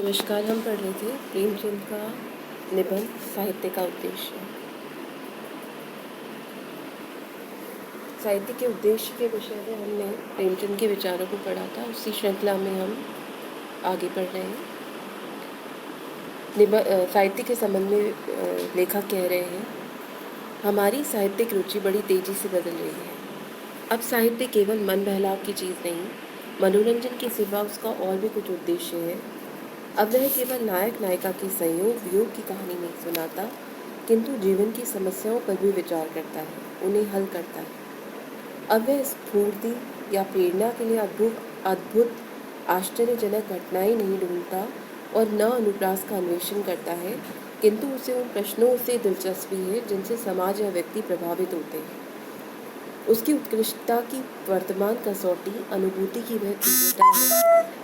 नमस्कार। हम पढ़ रहे थे प्रेमचंद का निबंध साहित्य का उद्देश्य। साहित्य के उद्देश्य के विषय में हमने प्रेमचंद के विचारों को पढ़ा था। उसी श्रृंखला में हम आगे बढ़ रहे हैं। साहित्य के संबंध में लेखक कह रहे हैं, हमारी साहित्यिक रुचि बड़ी तेजी से बदल रही है। अब साहित्य केवल मन बहलाव की चीज़ नहीं, मनोरंजन के सिवा उसका और भी कुछ उद्देश्य है। अब वह केवल नायक नायिका के संयोग वियोग की कहानी नहीं सुनाता, किंतु जीवन की समस्याओं पर भी विचार करता है, उन्हें हल करता है। अब वह स्फूर्ति या प्रेरणा के लिए अद्भुत आश्चर्यजनक घटनाएं नहीं ढूंढता और न अनुप्रास का अन्वेषण करता है, किंतु उसे उन प्रश्नों से दिलचस्पी है जिनसे समाज या व्यक्ति प्रभावित होते हैं। उसकी उत्कृष्टता की वर्तमान कसौटी अनुभूति की वह तीव्रता है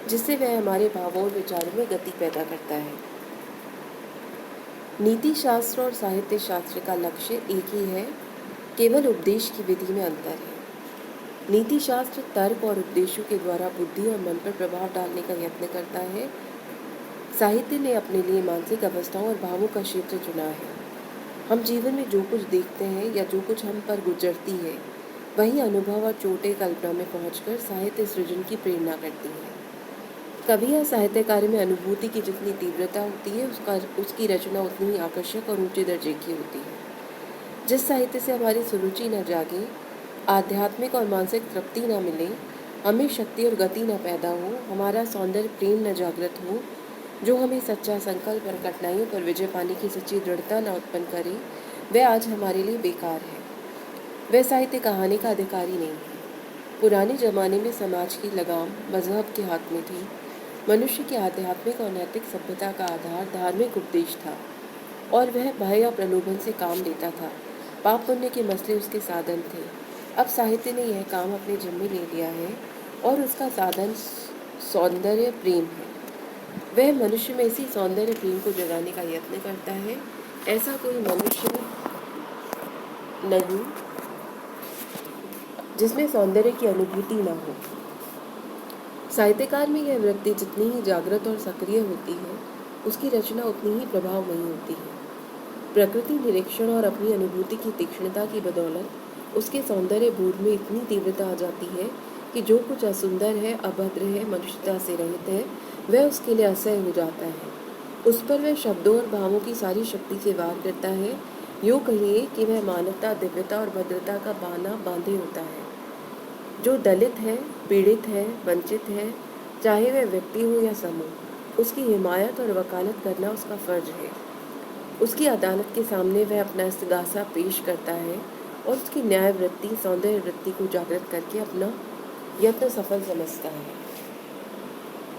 जिससे वह हमारे भावों और विचारों में गति पैदा करता है। नीति शास्त्र और साहित्य शास्त्र का लक्ष्य एक ही है, केवल उपदेश की विधि में अंतर है। नीति शास्त्र तर्क और उपदेशों के द्वारा बुद्धि और मन पर प्रभाव डालने का यत्न करता है। साहित्य ने अपने लिए मानसिक अवस्थाओं और भावों का क्षेत्र चुना है। हम जीवन में जो कुछ देखते हैं या जो कुछ हम पर गुजरती है, वही अनुभव और चोटे कल्पना में पहुंचकर साहित्य सृजन की प्रेरणा करती है। कभी यह साहित्य कार्य में अनुभूति की जितनी तीव्रता होती है, उसकी रचना उतनी ही आकर्षक और ऊंचे दर्जे की होती है। जिस साहित्य से हमारी सुरुचि न जागे, आध्यात्मिक और मानसिक तृप्ति न मिले, हमें शक्ति और गति न पैदा हो, हमारा सौंदर्य प्रेम न जागृत हो, जो हमें सच्चा संकल्प और कठिनाइयों पर विजय पाने की सच्ची दृढ़ता न उत्पन्न करे, वह आज हमारे लिए बेकार है। वह साहित्य कहानी का अधिकारी नहीं है। पुराने जमाने में समाज की लगाम मजहब के हाथ में थी। मनुष्य की आध्यात्मिक और नैतिक सभ्यता का आधार धार्मिक उपदेश था और वह भय और प्रलोभन से काम लेता था। पाप पुण्य के मसले उसके साधन थे। अब साहित्य ने यह काम अपने जिम्मे ले लिया है और उसका साधन सौंदर्य प्रेम है। वह मनुष्य में इसी सौंदर्य प्रेम को जगाने का यत्न करता है। ऐसा कोई मनुष्य नहीं जिसमें सौंदर्य की अनुभूति न हो। साहित्यकार में यह वृत्ति जितनी ही जागृत और सक्रिय होती है, उसकी रचना उतनी ही प्रभावमयी होती है। प्रकृति निरीक्षण और अपनी अनुभूति की तीक्ष्णता की बदौलत उसके सौंदर्य बोध में इतनी तीव्रता आ जाती है कि जो कुछ असुंदर है, अभद्र है, मनुष्यता से रहित है, वह उसके लिए असह्य हो जाता है। उस पर वह शब्दों और भावों की सारी शक्ति से वार करता है। यूँ कहिए कि वह मानवता, दिव्यता और भद्रता का बाना बांधे होता है। जो दलित है, पीड़ित है, वंचित है, चाहे वह व्यक्ति हो या समूह, उसकी हिमायत और वकालत करना उसका फर्ज है। उसकी अदालत के सामने वह अपना इस्तगासा पेश करता है और उसकी न्याय वृत्ति, सौंदर्य वृत्ति को जागृत करके अपना यत्न सफल समझता है।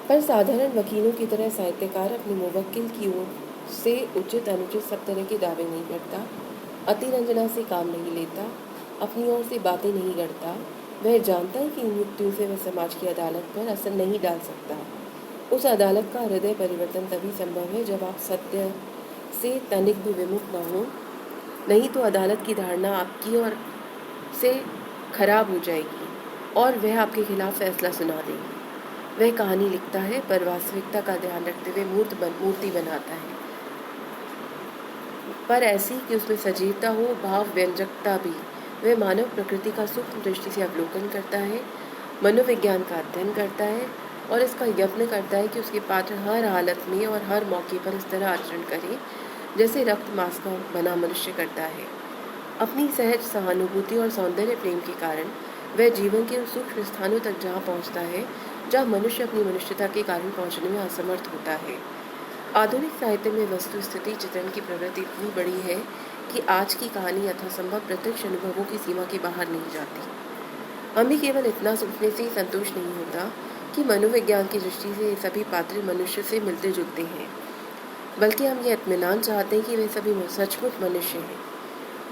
पर साधारण वकीलों की तरह साहित्यकार अपने मुवक्किल की ओर से उचित अनुचित सब तरह के दावे नहीं करता, अतिरंजना से काम नहीं लेता, अपनी ओर से बातें नहीं गढ़ता। वह जानता है कि इन युक्तियों से वह समाज की अदालत पर असर नहीं डाल सकता। उस अदालत का हृदय परिवर्तन तभी संभव है जब आप सत्य से तनिक भी विमुख न हो, नहीं तो अदालत की धारणा आपकी ओर से खराब हो जाएगी और वह आपके खिलाफ फैसला सुना देगी। वह कहानी लिखता है पर वास्तविकता का ध्यान रखते हुए मूर्ति बनाता है, पर ऐसी कि उसमें सजीवता हो, भाव व्यंजकता भी। वह मानव प्रकृति का सूक्ष्म दृष्टि से अवलोकन करता है, मनोविज्ञान का अध्ययन करता है और इसका यत्न करता है कि उसके पात्र हर हालत में और हर मौके पर इस तरह आचरण करे जैसे रक्त मांस का बना मनुष्य करता है। अपनी सहज सहानुभूति और सौंदर्य प्रेम के कारण वह जीवन के उस सूक्ष्म स्थानों तक जहाँ पहुँचता है जहाँ मनुष्य अपनी मनुष्यता के कारण पहुँचने में असमर्थ होता है। आधुनिक साहित्य में वस्तु स्थिति चित्रण की प्रवृत्ति इतनी बड़ी है कि आज की कहानी यथासंभव प्रत्यक्ष अनुभवों की सीमा के बाहर नहीं जाती। हमें केवल इतना सोचने से ही संतोष नहीं होता कि मनोविज्ञान की दृष्टि से ये सभी पात्र मनुष्य से मिलते जुलते हैं, बल्कि हम ये इत्मीनान चाहते हैं कि वे सभी सचमुच मनुष्य हैं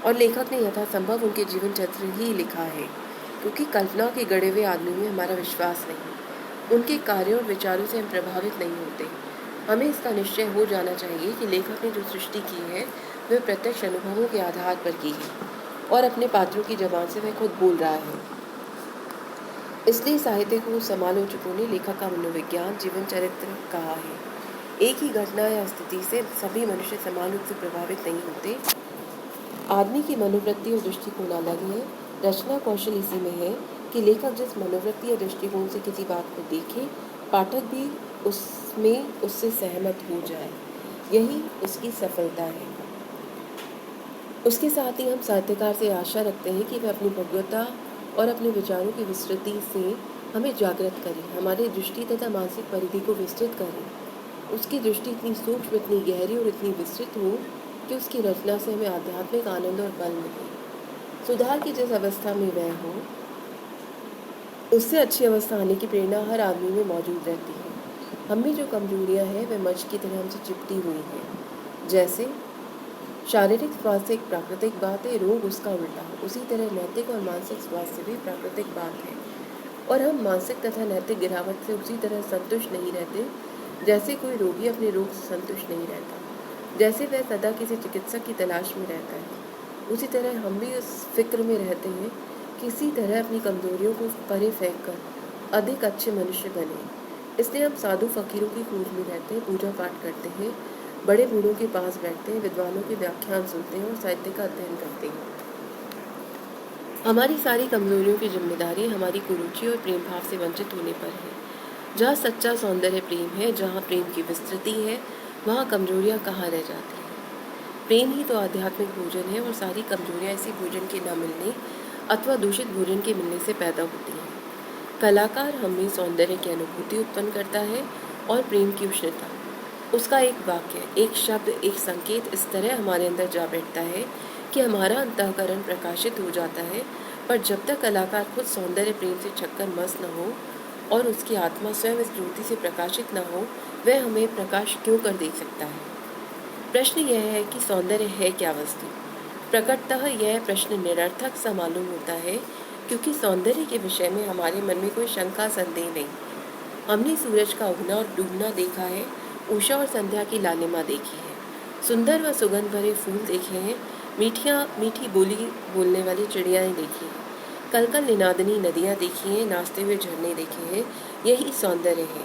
और लेखक ने यथासंभव उनके जीवन चरित्र ही लिखा है, क्योंकि कल्पना के गढ़े हुए आदमी में हमारा विश्वास नहीं, उनके कार्यों और विचारों से हम प्रभावित नहीं होते। हमें इसका निश्चय हो जाना चाहिए कि लेखक ने जो सृष्टि की है वह प्रत्यक्ष अनुभवों के आधार पर की है और अपने पात्रों की जबान से वह खुद बोल रहा है। इसलिए साहित्य को समालोचकों ने लेखक का मनोविज्ञान जीवन चरित्र कहा है। एक ही घटना या स्थिति से सभी मनुष्य समान रूप से प्रभावित नहीं होते। आदमी की मनोवृत्ति और दृष्टिकोण अलग है। रचना कौशल इसी में है कि लेखक जिस मनोवृत्ति या दृष्टिकोण से किसी बात को देखे, पाठक भी उससे सहमत हो जाए। यही उसकी सफलता है। उसके साथ ही हम साहित्यकार से आशा रखते हैं कि वह अपनी भव्यता और अपने विचारों की विस्तृति से हमें जागृत करें, हमारी दृष्टि तथा मानसिक परिधि को विस्तृत करें। उसकी दृष्टि इतनी सूक्ष्म, इतनी गहरी और इतनी विस्तृत हो कि उसकी रचना से हमें आध्यात्मिक आनंद और बल मिले। सुधार की जिस अवस्था में वह हो, उससे अच्छी अवस्था आने की प्रेरणा हर आदमी में मौजूद रहती है। हम में जो कमजोरियां हैं वह मच्छ की तरह हमसे चिपटी हुई हैं। जैसे शारीरिक स्वास्थ्य एक प्राकृतिक बात है, रोग उसका उल्टा हो, उसी तरह नैतिक और मानसिक स्वास्थ्य भी प्राकृतिक बात है। और हम मानसिक तथा नैतिक गिरावट से उसी तरह संतुष्ट नहीं रहते जैसे कोई रोगी अपने रोग से संतुष्ट नहीं रहता। जैसे वह सदा किसी चिकित्सक की तलाश में रहता है, उसी तरह हम भी उस फिक्र में रहते हैं किसी तरह अपनी कमजोरियों को परे फेंक कर अधिक अच्छे मनुष्य बने। इसलिए हम साधु फकीरों की खोज में रहते हैं, पूजा पाठ करते हैं, बड़े बूढ़ों के पास बैठते हैं, विद्वानों के व्याख्यान सुनते हैं और साहित्य का अध्ययन करते हैं। हमारी सारी कमजोरियों की जिम्मेदारी हमारी कुरुचि और प्रेम भाव से वंचित होने पर है। जहाँ सच्चा सौंदर्य प्रेम है, जहाँ प्रेम की विस्तृति है, वहाँ कमजोरियाँ कहाँ रह जाती हैं। प्रेम ही तो आध्यात्मिक भोजन है और सारी कमजोरियाँ इसी भोजन के न मिलने अथवा दूषित भोजन के मिलने से पैदा होती हैं। कलाकार हमें सौंदर्य की अनुभूति उत्पन्न करता है और प्रेम की उष्णता। उसका एक वाक्य, एक शब्द, एक संकेत इस तरह हमारे अंदर जा बैठता है कि हमारा अंतःकरण प्रकाशित हो जाता है। पर जब तक कलाकार खुद सौंदर्य प्रेम से छक्कर मस्त न हो और उसकी आत्मा स्वयं इस ज्योति से प्रकाशित न हो, वह हमें प्रकाश क्यों कर दे सकता है। प्रश्न यह है कि सौंदर्य है क्या वस्तु। प्रकटतः यह प्रश्न निरर्थक सा मालूम होता है, क्योंकि सौंदर्य के विषय में हमारे मन में कोई शंका संदेह नहीं। हमने सूरज का उगना और डूबना देखा है, उषा और संध्या की लालिमा देखी है, सुंदर व सुगंध भरे फूल देखे हैं, मीठी बोली बोलने वाली चिड़ियाएँ देखी हैं, कलकल निनादनी नदियाँ देखी हैं, नाचते हुए झरने देखे हैं। यही सौंदर्य है।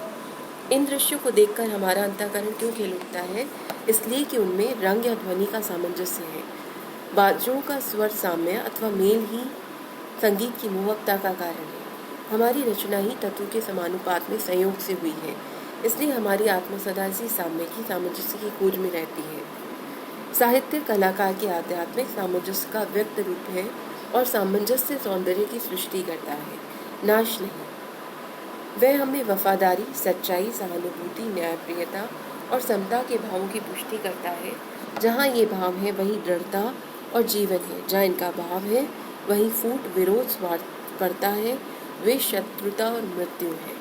इन दृश्यों को देखकर हमारा अंतःकरण क्यों खिल उठता है? इसलिए कि उनमें रंग या ध्वनि का सामंजस्य है। बाजों का स्वर साम्य अथवा मेल ही संगीत की मोहकता का कारण है। हमारी रचना ही तत्व के समानुपात में संयोग से हुई है, इसलिए हमारी आत्मा सदा इसी साम्य की सामंजस्य की खोज में रहती है। साहित्य कलाकार के आध्यात्मिक सामंजस्य का व्यक्त रूप है और सामंजस्य सौंदर्य की सृष्टि करता है, नाश नहीं। वह हमें वफादारी, सच्चाई, सहानुभूति, न्यायप्रियता और समता के भावों की पुष्टि करता है। जहाँ ये भाव है वहीं दृढ़ता और जीवन है, जहाँ इनका भाव है वहीं फूट, विरोध, स्वार्थ पड़ता है, वे शत्रुता और मृत्यु है।